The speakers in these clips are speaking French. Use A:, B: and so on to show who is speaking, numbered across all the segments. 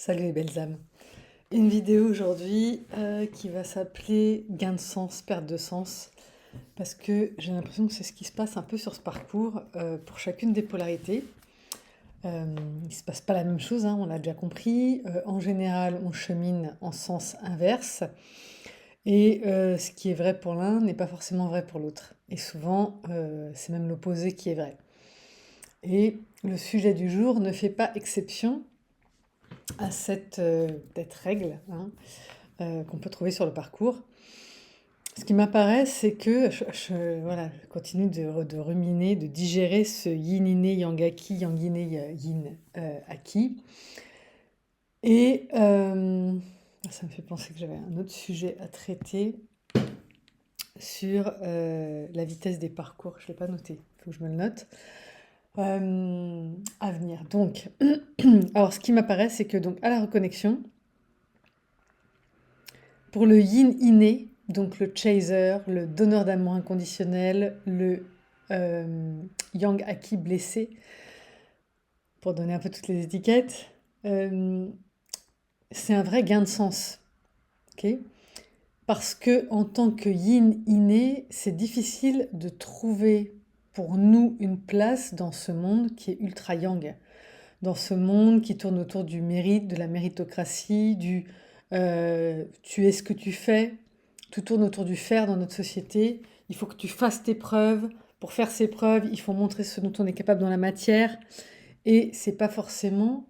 A: Salut les belles âmes. Une vidéo aujourd'hui qui va s'appeler Gain de sens, perte de sens, parce que j'ai l'impression que c'est ce qui se passe un peu sur ce parcours pour chacune des polarités. Il ne se passe pas la même chose, hein, on l'a déjà compris. En général, on chemine en sens inverse, et ce qui est vrai pour l'un n'est pas forcément vrai pour l'autre. Et souvent, c'est même l'opposé qui est vrai. Et le sujet du jour ne fait pas exception à cette règle, hein, qu'on peut trouver sur le parcours. Ce qui m'apparaît, c'est que voilà, je continue de ruminer, de digérer ce yin inné, yang acquis, yang inné, yin acquis. Et ça me fait penser que j'avais un autre sujet à traiter sur la vitesse des parcours. Je ne l'ai pas noté, il faut que je me le note. À venir. Donc, alors ce qui m'apparaît, c'est que donc à la reconnexion, pour le yin inné, donc le chaser, le donneur d'amour inconditionnel, le yang acquis blessé, pour donner un peu toutes les étiquettes, c'est un vrai gain de sens. Ok, parce que en tant que yin inné, c'est difficile de trouver pour nous une place dans ce monde qui est ultra yang, dans ce monde qui tourne autour du mérite, de la méritocratie, du tu es ce que tu fais. Tout tourne autour du faire dans notre société. Il faut que tu fasses tes preuves. Pour faire ses preuves, il faut montrer ce dont on est capable dans la matière. Et c'est pas forcément.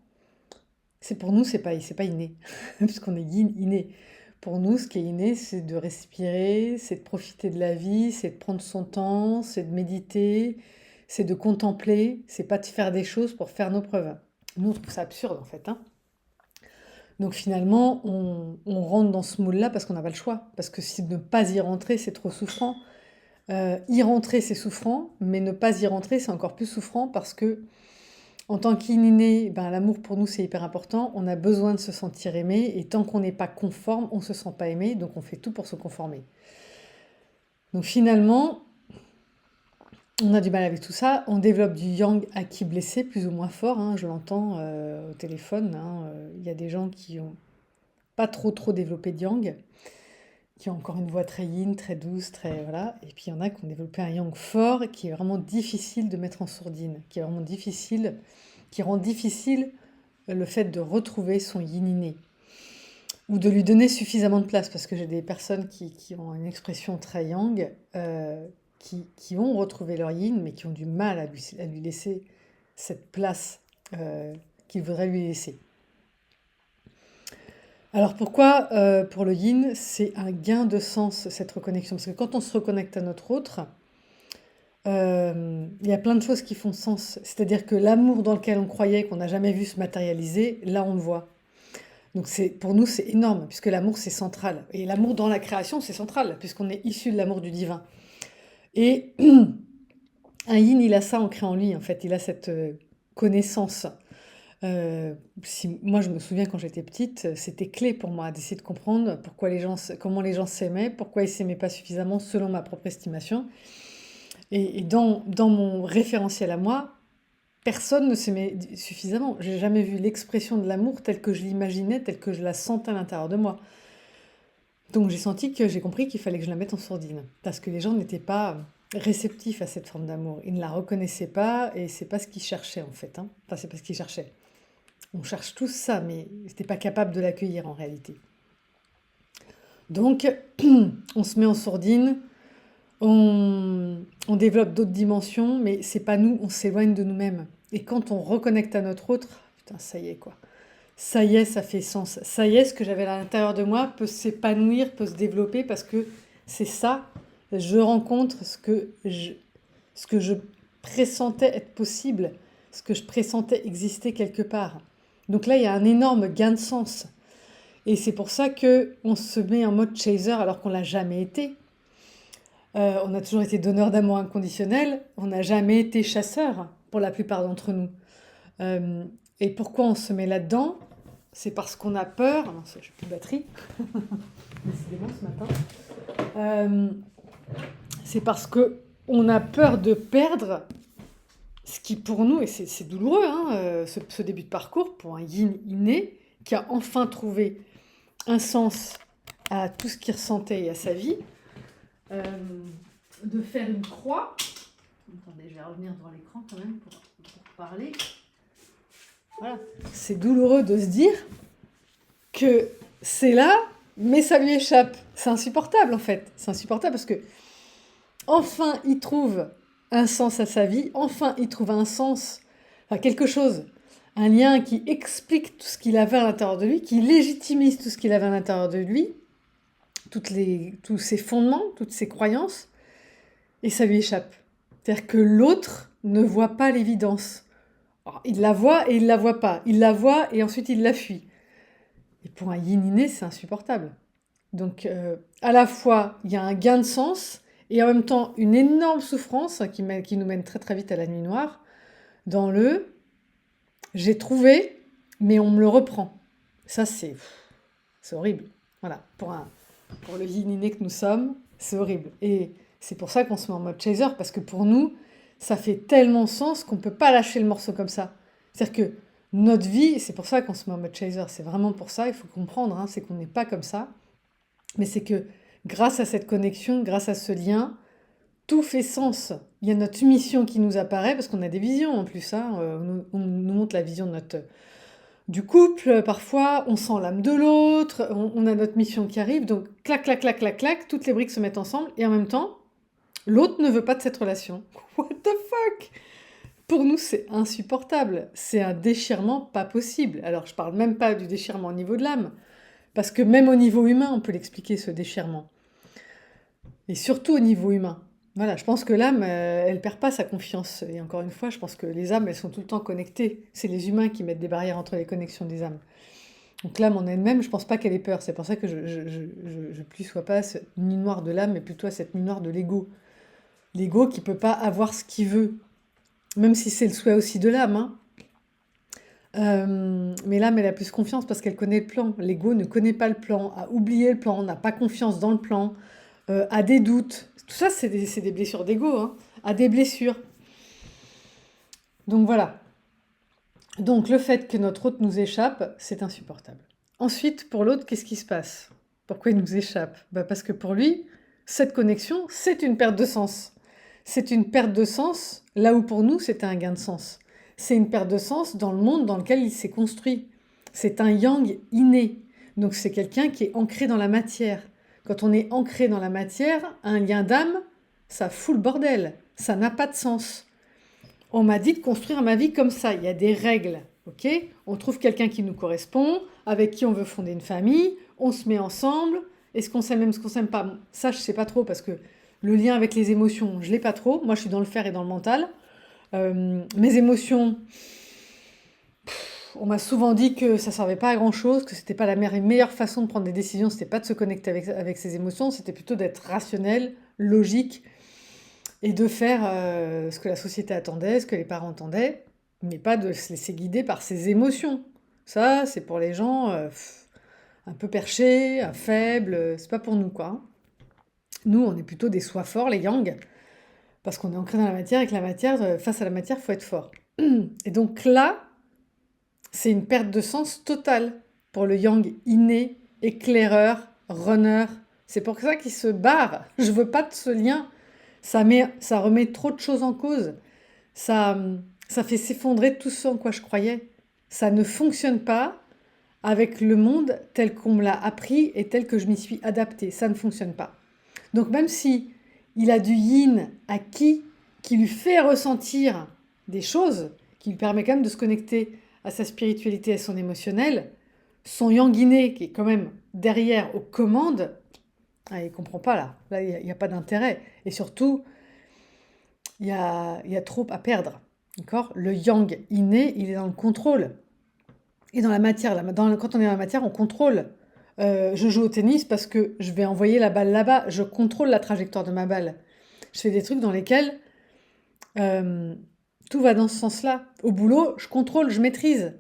A: C'est pour nous, c'est pas inné, puisqu'on est yin inné. Pour nous, ce qui est inné, c'est de respirer, c'est de profiter de la vie, c'est de prendre son temps, c'est de méditer, c'est de contempler. C'est pas de faire des choses pour faire nos preuves. Nous, on trouve ça absurde en fait, hein. Donc finalement, on rentre dans ce moule-là parce qu'on n'a pas le choix. Parce que si ne pas y rentrer, c'est trop souffrant. Y rentrer, c'est souffrant, mais ne pas y rentrer, c'est encore plus souffrant parce que, en tant qu'inné, ben, l'amour pour nous, c'est hyper important. On a besoin de se sentir aimé, et tant qu'on n'est pas conforme, on ne se sent pas aimé, donc on fait tout pour se conformer. Donc finalement, on a du mal avec tout ça. On développe du yang acquis blessé, plus ou moins fort, hein, je l'entends au téléphone, hein. Il y a des gens qui ont pas trop développé de yang, qui ont encore une voix très yin, très douce, très voilà. Et puis il y en a qui ont développé un yang fort, qui est vraiment difficile de mettre en sourdine, qui est vraiment difficile, qui rend difficile le fait de retrouver son yin inné, ou de lui donner suffisamment de place, parce que j'ai des personnes qui ont une expression très yang, qui ont retrouvé leur yin, mais qui ont du mal à lui laisser cette place qu'il voudrait lui laisser. Alors pourquoi pour le yin, c'est un gain de sens, cette reconnexion? Parce que quand on se reconnecte à notre autre, il y a plein de choses qui font sens. C'est-à-dire que l'amour dans lequel on croyait qu'on n'a jamais vu se matérialiser, là on le voit. Donc pour nous, c'est énorme, puisque l'amour, c'est central. Et l'amour dans la création, c'est central, puisqu'on est issu de l'amour du divin. Et un yin, il a ça ancré en lui, en fait. Il a cette connaissance. Moi, je me souviens quand j'étais petite, c'était clé pour moi d'essayer de comprendre comment les gens s'aimaient, pourquoi ils s'aimaient pas suffisamment selon ma propre estimation. Et dans mon référentiel à moi, personne ne s'aimait suffisamment. J'ai jamais vu l'expression de l'amour telle que je l'imaginais, telle que je la sentais à l'intérieur de moi. Donc j'ai compris qu'il fallait que je la mette en sourdine, parce que les gens n'étaient pas réceptifs à cette forme d'amour. Ils ne la reconnaissaient pas, et c'est pas ce qu'ils cherchaient en fait, hein. Enfin, c'est pas ce qu'ils cherchaient. On cherche tous ça, mais j'étais pas capable de l'accueillir en réalité. Donc, on se met en sourdine, on développe d'autres dimensions, mais c'est pas nous, on s'éloigne de nous-mêmes. Et quand on reconnecte à notre autre, putain, ça y est quoi. Ça y est, ça fait sens. Ça y est, ce que j'avais à l'intérieur de moi peut s'épanouir, peut se développer, parce que c'est ça. Je rencontre ce que je pressentais être possible, ce que je pressentais exister quelque part. Donc là, il y a un énorme gain de sens. Et c'est pour ça qu'on se met en mode chaser alors qu'on l'a jamais été. On a toujours été donneur d'amour inconditionnel, on n'a jamais été chasseur pour la plupart d'entre nous. Euh, et pourquoi on se met là-dedans? C'est parce qu'on a peur. Ah non, j'ai plus de batterie. Décidément ce matin. C'est parce qu'on a peur de perdre ce qui pour nous, et c'est douloureux, hein, ce début de parcours pour un yin inné, qui a enfin trouvé un sens à tout ce qu'il ressentait et à sa vie, de faire une croix. Attendez, je vais revenir devant l'écran quand même pour parler. Voilà. C'est douloureux de se dire que c'est là, mais ça lui échappe. C'est insupportable en fait. C'est insupportable parce que enfin il trouve un sens à sa vie, enfin il trouve un sens, enfin quelque chose, un lien qui explique tout ce qu'il avait à l'intérieur de lui, qui légitimise tout ce qu'il avait à l'intérieur de lui, tous ses fondements, toutes ses croyances, et ça lui échappe. C'est-à-dire que l'autre ne voit pas l'évidence. Alors, il la voit et il la voit pas. Il la voit et ensuite il la fuit. Et pour un yin inné, c'est insupportable. Donc, à la fois, il y a un gain de sens et en même temps une énorme souffrance qui nous mène très très vite à la nuit noire, dans le j'ai trouvé, mais on me le reprend. Ça, c'est horrible. Voilà, pour le yin inné que nous sommes, c'est horrible. Et c'est pour ça qu'on se met en mode chaser, parce que pour nous, ça fait tellement sens qu'on ne peut pas lâcher le morceau comme ça. C'est-à-dire que notre vie, c'est pour ça qu'on se met en mode chaser, c'est vraiment pour ça, il faut comprendre, hein, c'est qu'on n'est pas comme ça. Mais c'est que grâce à cette connexion, grâce à ce lien, tout fait sens. Il y a notre mission qui nous apparaît, parce qu'on a des visions en plus, hein, on nous montre la vision de du couple, parfois on sent l'âme de l'autre, on a notre mission qui arrive, donc clac, clac, clac, clac, clac, toutes les briques se mettent ensemble, et en même temps, l'autre ne veut pas de cette relation. What the fuck? Pour nous, c'est insupportable. C'est un déchirement pas possible. Alors, je parle même pas du déchirement au niveau de l'âme, parce que même au niveau humain, on peut l'expliquer, ce déchirement. Et surtout au niveau humain. Voilà, je pense que l'âme, elle perd pas sa confiance. Et encore une fois, je pense que les âmes, elles sont tout le temps connectées. C'est les humains qui mettent des barrières entre les connexions des âmes. Donc l'âme en elle-même, je pense pas qu'elle ait peur. C'est pour ça que je plus sois pas cette nuit noire de l'âme, mais plutôt à cette nuit noire de l'ego. L'ego qui peut pas avoir ce qu'il veut. Même si c'est le souhait aussi de l'âme, hein. Mais l'âme, elle a plus confiance parce qu'elle connaît le plan. L'ego ne connaît pas le plan, a oublié le plan, n'a pas confiance dans le plan, a des doutes. Tout ça, c'est des blessures d'ego, hein, a des blessures. Donc voilà. Donc le fait que notre autre nous échappe, c'est insupportable. Ensuite, pour l'autre, qu'est-ce qui se passe? Pourquoi il nous échappe? Parce que pour lui, cette connexion, c'est une perte de sens. C'est une perte de sens là où pour nous, c'était un gain de sens. C'est une perte de sens dans le monde dans lequel il s'est construit. C'est un yang inné. Donc c'est quelqu'un qui est ancré dans la matière. Quand on est ancré dans la matière, un lien d'âme, ça fout le bordel. Ça n'a pas de sens. On m'a dit de construire ma vie comme ça. Il y a des règles, ok? On trouve quelqu'un qui nous correspond, avec qui on veut fonder une famille, on se met ensemble. Est-ce qu'on s'aime même, ce qu'on s'aime pas? Ça, je sais pas trop parce que le lien avec les émotions, je l'ai pas trop. Moi, je suis dans le faire et dans le mental. Mes émotions, on m'a souvent dit que ça servait pas à grand chose, que c'était pas la meilleure façon de prendre des décisions, c'était pas de se connecter avec ses émotions, c'était plutôt d'être rationnel, logique et de faire ce que la société attendait, ce que les parents attendaient, mais pas de se laisser guider par ses émotions. Ça, c'est pour les gens un peu perchés, faibles, c'est pas pour nous quoi, hein. Nous, on est plutôt des soi forts, les yang, parce qu'on est ancré dans la matière et que la matière, face à la matière, il faut être fort. Et donc là, c'est une perte de sens totale pour le yang inné, éclaireur, runner. C'est pour ça qu'il se barre. Je veux pas de ce lien. Ça remet trop de choses en cause. Ça fait s'effondrer tout ce en quoi je croyais. Ça ne fonctionne pas avec le monde tel qu'on me l'a appris et tel que je m'y suis adaptée. Ça ne fonctionne pas. Donc même si il a du yin acquis qui lui fait ressentir des choses, qui lui permet quand même de se connecter à sa spiritualité et à son émotionnel, son yang inné qui est quand même derrière aux commandes, il ne comprend pas là. Là, il n'y a pas d'intérêt. Et surtout, il y a trop à perdre. D'accord? Le yang inné, il est dans le contrôle. Et dans la matière, quand on est dans la matière, on contrôle. Je joue au tennis parce que je vais envoyer la balle là-bas. Je contrôle la trajectoire de ma balle. Je fais des trucs dans lesquels tout va dans ce sens-là. Au boulot, je contrôle, je maîtrise.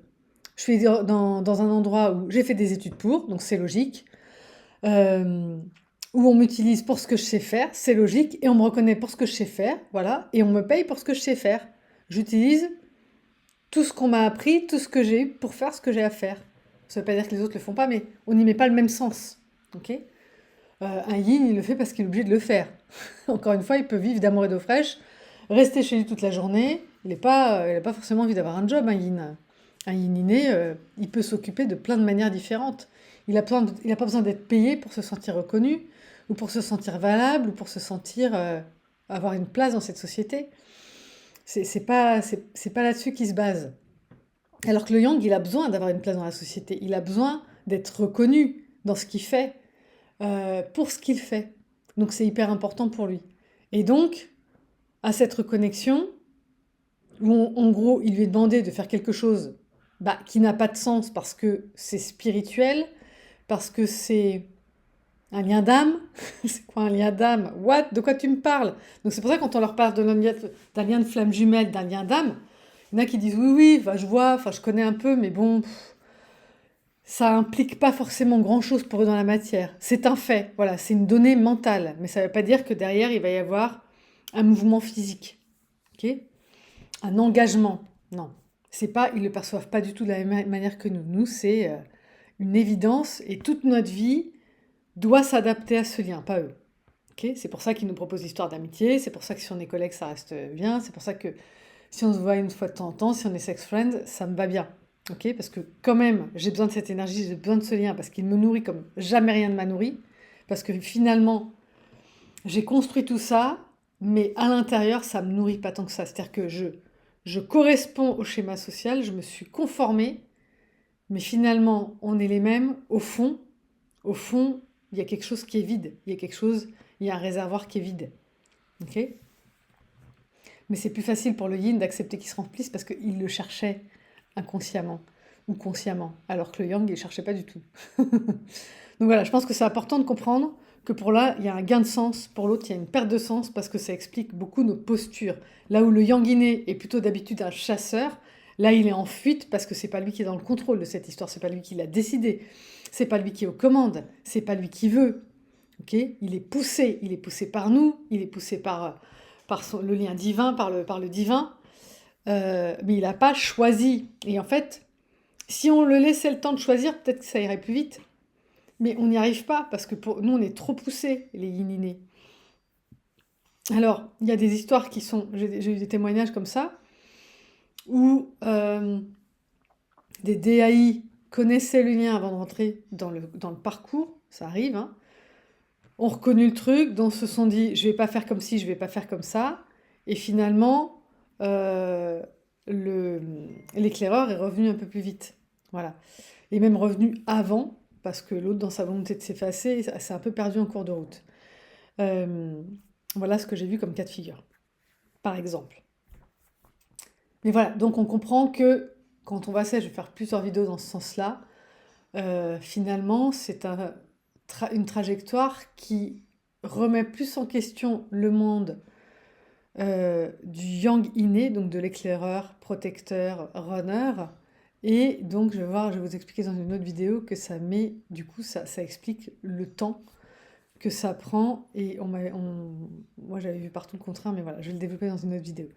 A: Je suis dans un endroit où j'ai fait des études pour, donc c'est logique. Où on m'utilise pour ce que je sais faire, c'est logique. Et on me reconnaît pour ce que je sais faire, voilà. Et on me paye pour ce que je sais faire. J'utilise tout ce qu'on m'a appris, tout ce que j'ai eu pour faire ce que j'ai à faire. Ça ne veut pas dire que les autres ne le font pas, mais on n'y met pas le même sens. Ok. Un yin, il le fait parce qu'il est obligé de le faire. Encore une fois, il peut vivre d'amour et d'eau fraîche, rester chez lui toute la journée. Il n'a pas forcément envie d'avoir un job, un yin. Un yin inné, il peut s'occuper de plein de manières différentes. Il n'a pas besoin d'être payé pour se sentir reconnu, ou pour se sentir valable, ou pour se sentir avoir une place dans cette société. C'est pas là-dessus qu'il se base. Alors que le yang, il a besoin d'avoir une place dans la société. Il a besoin d'être reconnu dans ce qu'il fait, pour ce qu'il fait. Donc c'est hyper important pour lui. Et donc, à cette reconnexion, où en gros, il lui est demandé de faire quelque chose qui n'a pas de sens parce que c'est spirituel, parce que c'est un lien d'âme. C'est quoi un lien d'âme? What? De quoi tu me parles? Donc c'est pour ça que quand on leur parle d'un lien de flamme jumelle, d'un lien d'âme, il y en a qui disent oui, oui, je vois, je connais un peu, mais bon, ça implique pas forcément grand-chose pour eux dans la matière. C'est un fait, voilà, c'est une donnée mentale, mais ça ne veut pas dire que derrière, il va y avoir un mouvement physique, ok? Un engagement, non. C'est pas, ils ne le perçoivent pas du tout de la même manière que nous. Nous, c'est une évidence, et toute notre vie doit s'adapter à ce lien, pas eux. Okay, c'est pour ça qu'ils nous proposent l'histoire d'amitié, c'est pour ça que si on est collègues, ça reste bien, c'est pour ça que si on se voit une fois de temps en temps, si on est sex friend, ça me va bien. Okay, parce que quand même, j'ai besoin de cette énergie, j'ai besoin de ce lien, parce qu'il me nourrit comme jamais rien ne m'a nourri, parce que finalement, j'ai construit tout ça, mais à l'intérieur, ça me nourrit pas tant que ça. C'est-à-dire que je corresponds au schéma social, je me suis conformée, mais finalement, on est les mêmes au fond. Au fond, il y a quelque chose qui est vide, il y a un réservoir qui est vide. Ok? Mais c'est plus facile pour le yin d'accepter qu'il se remplisse parce qu'il le cherchait inconsciemment ou consciemment, alors que le yang, il ne cherchait pas du tout. Donc voilà, je pense que c'est important de comprendre que pour là, il y a un gain de sens, pour l'autre, il y a une perte de sens parce que ça explique beaucoup nos postures. Là où le yang inné est plutôt d'habitude un chasseur, là, il est en fuite parce que c'est pas lui qui est dans le contrôle de cette histoire, c'est pas lui qui l'a décidé, c'est pas lui qui est aux commandes, c'est pas lui qui veut. Ok, il est poussé par nous, il est poussé par le lien divin, par le divin, mais il n'a pas choisi. Et en fait, si on le laissait le temps de choisir, peut-être que ça irait plus vite. Mais on n'y arrive pas, parce que pour nous, on est trop poussés, les yin-innés. Alors, il y a des histoires qui sont... J'ai eu des témoignages comme ça, où des DAI connaissaient le lien avant de rentrer dans le parcours, ça arrive, hein, ont reconnu le truc, donc se sont dit, je vais pas faire comme ci, je vais pas faire comme ça, et finalement, l'éclaireur est revenu un peu plus vite. Voilà. Et même revenu avant, parce que l'autre, dans sa volonté de s'effacer, s'est un peu perdu en cours de route. Voilà ce que j'ai vu comme cas de figure, par exemple. Mais voilà, donc on comprend que quand on va je vais faire plusieurs vidéos dans ce sens-là, finalement, c'est une trajectoire qui remet plus en question le monde du yang inné, donc de l'éclaireur, protecteur, runner. Et donc, je vais vous expliquer dans une autre vidéo que ça met, du coup, ça explique le temps que ça prend. Et moi, j'avais vu partout le contraire, mais voilà, je vais le développer dans une autre vidéo.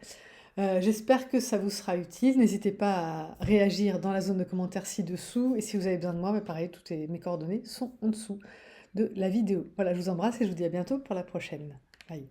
A: J'espère que ça vous sera utile. N'hésitez pas à réagir dans la zone de commentaires ci-dessous. Et si vous avez besoin de moi, pareil, toutes mes coordonnées sont en dessous de la vidéo. Voilà, je vous embrasse et je vous dis à bientôt pour la prochaine. Bye.